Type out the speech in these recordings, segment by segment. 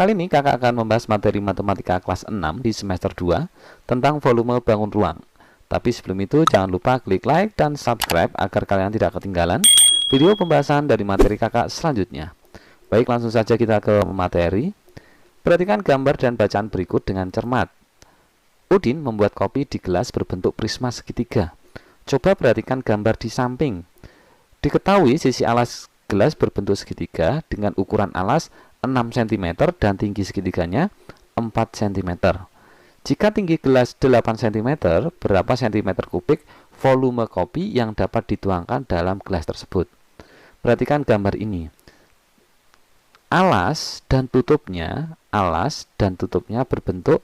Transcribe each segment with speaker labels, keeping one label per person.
Speaker 1: Kali ini kakak akan membahas materi matematika kelas 6 di semester 2 tentang volume bangun ruang. Tapi sebelum itu jangan lupa klik like dan subscribe agar kalian tidak ketinggalan video pembahasan dari materi kakak selanjutnya. Baik, langsung saja kita ke materi. Perhatikan gambar dan bacaan berikut dengan cermat. Udin membuat kopi di gelas berbentuk prisma segitiga. Coba perhatikan gambar di samping. Diketahui sisi alas gelas berbentuk segitiga dengan ukuran alas 6 cm dan tinggi segitiganya 4 cm. Jika tinggi gelas 8 cm, berapa cm kubik volume kopi yang dapat dituangkan dalam gelas tersebut? Perhatikan gambar ini. Alas dan tutupnya berbentuk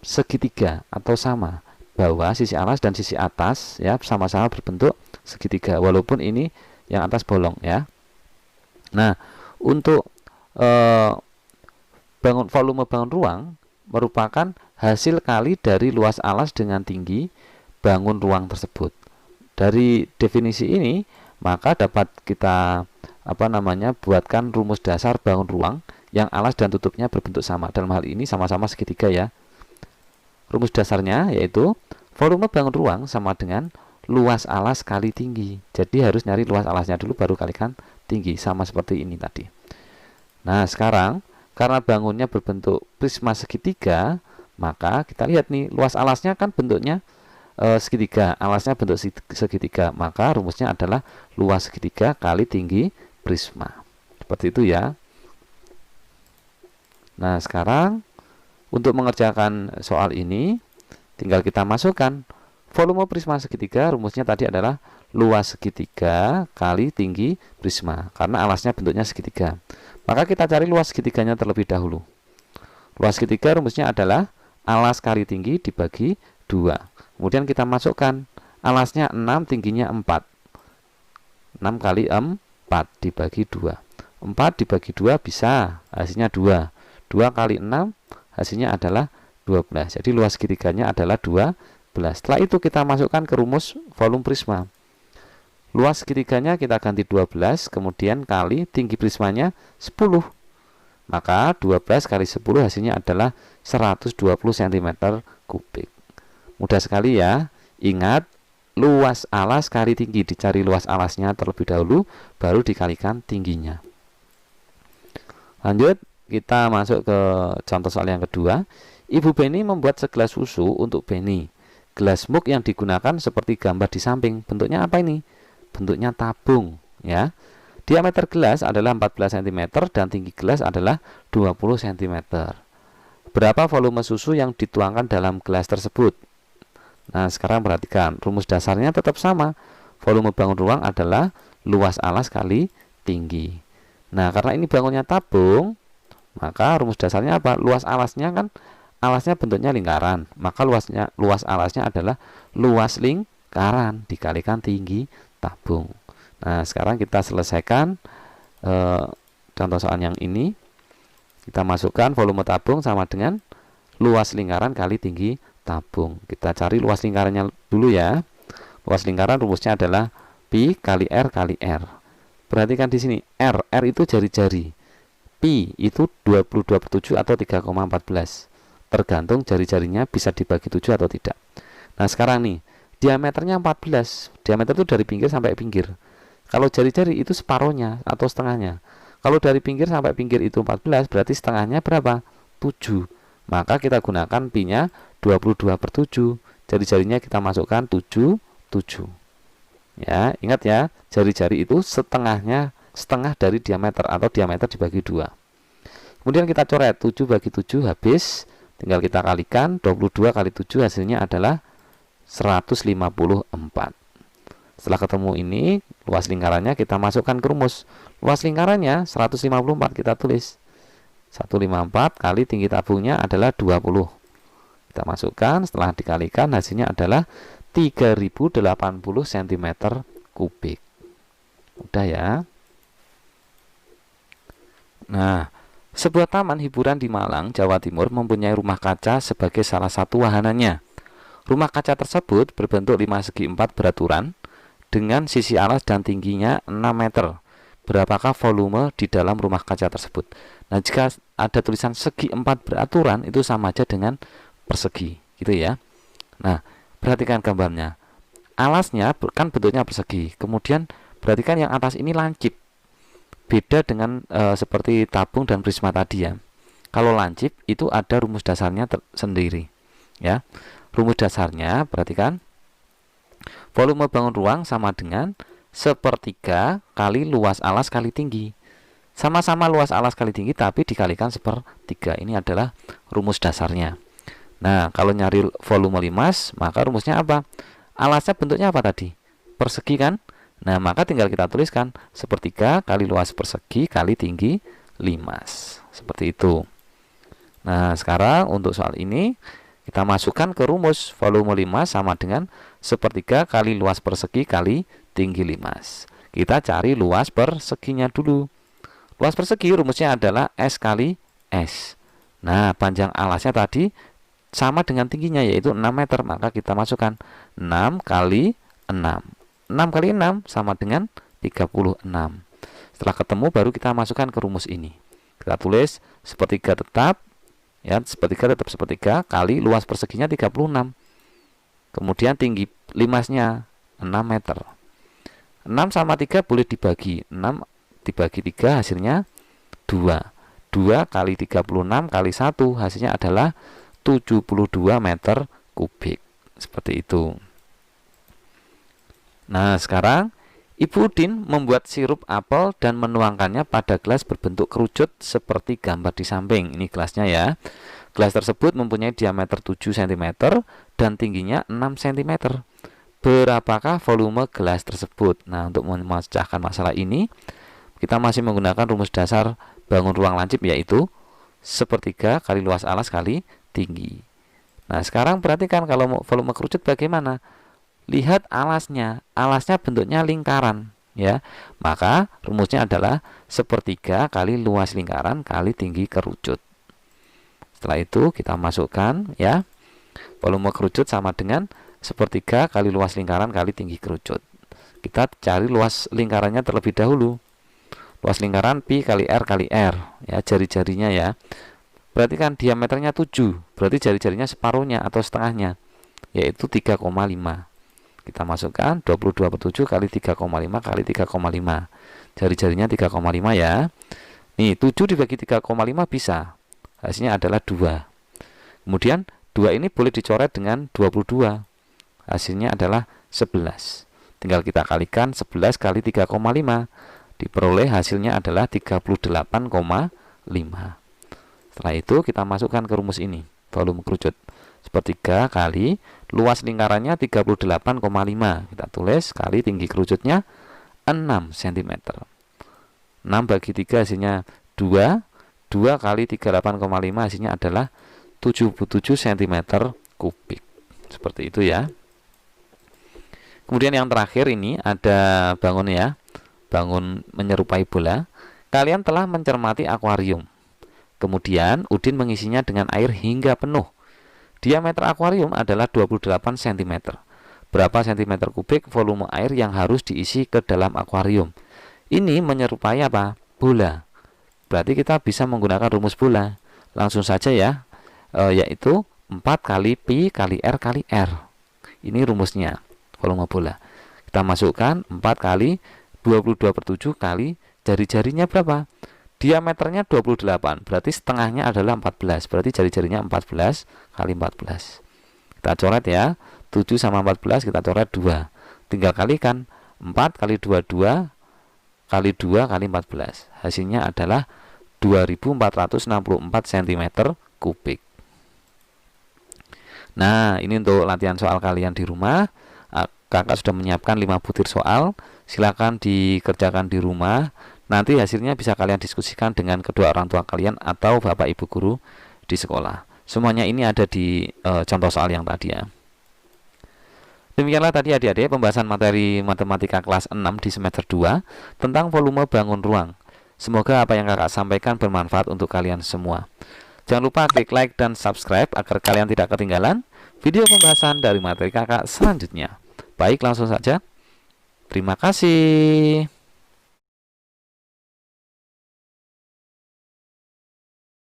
Speaker 1: segitiga atau sama. Bawah sisi alas dan sisi atas ya sama-sama berbentuk segitiga, walaupun ini yang atas bolong ya. Nah, untuk volume bangun ruang merupakan hasil kali dari luas alas dengan tinggi bangun ruang tersebut. Dari definisi ini maka dapat kita buatkan rumus dasar bangun ruang yang alas dan tutupnya berbentuk sama. Dalam hal ini sama-sama segitiga ya. Rumus dasarnya yaitu volume bangun ruang sama dengan luas alas kali tinggi. Jadi harus nyari luas alasnya dulu baru kalikan tinggi, sama seperti ini tadi. Nah, sekarang karena bangunnya berbentuk prisma segitiga, maka kita lihat nih luas alasnya kan bentuknya segitiga, alasnya bentuk segitiga, maka rumusnya adalah luas segitiga kali tinggi prisma. Seperti itu ya. Nah, sekarang untuk mengerjakan soal ini tinggal kita masukkan volume prisma segitiga, rumusnya tadi adalah luas segitiga kali tinggi prisma, karena alasnya bentuknya segitiga. Maka kita cari luas segitiganya terlebih dahulu. Luas segitiga rumusnya adalah alas kali tinggi dibagi 2. Kemudian kita masukkan alasnya 6, tingginya 4. 6 kali 4 dibagi 2. 4 dibagi 2 bisa, hasilnya 2. 2 kali 6 hasilnya adalah 12. Jadi luas segitiganya adalah 12. Setelah itu kita masukkan ke rumus volume prisma. Luas segitiganya kita ganti 12, kemudian kali tinggi prismanya 10. Maka 12 kali 10 hasilnya adalah 120 cm kubik. Mudah sekali ya. Ingat, luas alas kali tinggi, dicari luas alasnya terlebih dahulu, baru dikalikan tingginya. Lanjut, kita masuk ke contoh soal yang kedua. Ibu Beni membuat segelas susu untuk Beni. Gelas mug yang digunakan seperti gambar di samping. Bentuknya apa ini? Bentuknya tabung ya. Diameter gelas adalah 14 cm dan tinggi gelas adalah 20 cm. Berapa volume susu yang dituangkan dalam gelas tersebut? Nah, sekarang perhatikan, rumus dasarnya tetap sama. Volume bangun ruang adalah luas alas kali tinggi. Nah, karena ini bangunnya tabung, maka rumus dasarnya apa? Luas alasnya kan, alasnya bentuknya lingkaran, maka luas alasnya adalah luas lingkaran dikalikan tinggi tabung. Nah, sekarang kita selesaikan contoh soal yang ini. Kita masukkan volume tabung sama dengan luas lingkaran kali tinggi tabung. Kita cari luas lingkarannya dulu ya. Luas lingkaran rumusnya adalah pi kali r kali r. Perhatikan di sini, r itu jari-jari, pi itu 22/7 atau 3,14. Tergantung jari-jarinya bisa dibagi 7 atau tidak. Nah, sekarang nih diameternya 14. Diameter itu dari pinggir sampai pinggir. Kalau jari-jari itu separohnya atau setengahnya. Kalau dari pinggir sampai pinggir itu 14, berarti setengahnya berapa? 7. Maka kita gunakan pi-nya 22/7. Jari-jarinya kita masukkan 7. Ya, ingat ya, jari-jari itu setengah dari diameter atau diameter dibagi 2. Kemudian kita coret 7 bagi 7 habis. Tinggal kita kalikan, 22 kali 7 hasilnya adalah 154. Setelah ketemu ini, luas lingkarannya kita masukkan ke rumus. Luas lingkarannya 154, kita tulis 154 kali tinggi tabungnya adalah 20. Kita masukkan, setelah dikalikan hasilnya adalah 3080 cm kubik. Udah ya. Nah, sebuah taman hiburan di Malang, Jawa Timur mempunyai rumah kaca sebagai salah satu wahananya. Rumah kaca tersebut berbentuk 5 segi 4 beraturan dengan sisi alas dan tingginya 6 meter. Berapakah volume di dalam rumah kaca tersebut? Nah, jika ada tulisan segi 4 beraturan itu sama aja dengan persegi, gitu ya. Nah, perhatikan gambarnya. Alasnya kan bentuknya persegi. Kemudian perhatikan yang atas ini lancip. Beda dengan seperti tabung dan prisma tadi ya. Kalau lancip itu ada rumus dasarnya sendiri, ya. Rumus dasarnya perhatikan. Volume bangun ruang sama dengan sepertiga kali luas alas kali tinggi. Sama-sama luas alas kali tinggi tapi dikalikan sepertiga. Ini adalah rumus dasarnya. Nah, kalau nyari volume limas, maka rumusnya apa? Alasnya bentuknya apa tadi? Persegi kan? Nah, maka tinggal kita tuliskan sepertiga kali luas persegi kali tinggi limas. Seperti itu. Nah, sekarang untuk soal ini kita masukkan ke rumus volume limas sama dengan sepertiga kali luas persegi kali tinggi limas. Kita cari luas perseginya dulu. Luas persegi rumusnya adalah S kali S. Nah, panjang alasnya tadi sama dengan tingginya yaitu 6 meter. Maka kita masukkan 6 kali 6. 6 kali 6 sama dengan 36. Setelah ketemu baru kita masukkan ke rumus ini. Kita tulis sepertiga tetap, ya, sepertiga tetap sepertiga kali luas perseginya 36. Kemudian tinggi limasnya 6 meter. 6 sama 3 boleh dibagi. 6 dibagi 3 hasilnya 2. 2 kali 36 kali 1 hasilnya adalah 72 meter kubik. Seperti itu. Nah, sekarang Ibu Udin membuat sirup apel dan menuangkannya pada gelas berbentuk kerucut seperti gambar di samping. Ini gelasnya ya. Gelas tersebut mempunyai diameter 7 cm dan tingginya 6 cm. Berapakah volume gelas tersebut? Nah, untuk memecahkan masalah ini kita masih menggunakan rumus dasar bangun ruang lancip, yaitu sepertiga kali luas alas kali tinggi. Nah, sekarang perhatikan kalau volume kerucut bagaimana. Lihat alasnya. Alasnya bentuknya lingkaran, ya. Maka rumusnya adalah sepertiga kali luas lingkaran kali tinggi kerucut. Setelah itu kita masukkan, ya. Volume kerucut sama dengan sepertiga kali luas lingkaran kali tinggi kerucut. Kita cari luas lingkarannya terlebih dahulu. Luas lingkaran pi kali R kali R, ya, jari-jarinya ya. Perhatikan diameternya 7, berarti jari-jarinya separuhnya atau setengahnya, yaitu 3,5. Kita masukkan 22/7 kali 3,5 kali 3,5. Jari-jarinya 3,5 ya. Nih, 7 dibagi 3,5 bisa. Hasilnya adalah 2. Kemudian 2 ini boleh dicoret dengan 22. Hasilnya adalah 11. Tinggal kita kalikan 11 kali 3,5. Diperoleh hasilnya adalah 38,5. Setelah itu kita masukkan ke rumus ini, volume kerucut. Sepertiga kali luas lingkarannya 38,5. Kita tulis kali tinggi kerucutnya 6 cm. 6 bagi 3 hasilnya 2. 2 kali 38,5 hasilnya adalah 77 cm kubik. Seperti itu ya. Kemudian yang terakhir ini ada bangun ya. Bangun menyerupai bola. Kalian telah mencermati akuarium. Kemudian Udin mengisinya dengan air hingga penuh. Diameter akuarium adalah 28 cm. Berapa cm kubik volume air yang harus diisi ke dalam akuarium? Ini menyerupai apa? Bola. Berarti kita bisa menggunakan rumus bola. Langsung saja ya, yaitu 4 kali pi kali R kali R. Ini rumusnya, volume bola. Kita masukkan 4 kali 22/7 kali jari-jarinya berapa? Diameternya 28, berarti setengahnya adalah 14. Berarti jari-jarinya 14 kali 14. Kita coret ya. 7 sama 14 kita coret 2. Tinggal kalikan 4 kali 22 kali 2 kali 14. Hasilnya adalah 2464 cm kubik. Nah, ini untuk latihan soal kalian di rumah. Kakak sudah menyiapkan 5 butir soal. Silakan dikerjakan di rumah. Nanti hasilnya bisa kalian diskusikan dengan kedua orang tua kalian atau bapak ibu guru di sekolah. Semuanya ini ada di contoh soal yang tadi ya. Demikianlah tadi adik-adik pembahasan materi matematika kelas 6 di semester 2 tentang volume bangun ruang. Semoga apa yang kakak sampaikan bermanfaat untuk kalian semua. Jangan lupa klik like dan subscribe agar kalian tidak ketinggalan video pembahasan dari materi kakak selanjutnya. Baik, langsung saja. Terima kasih.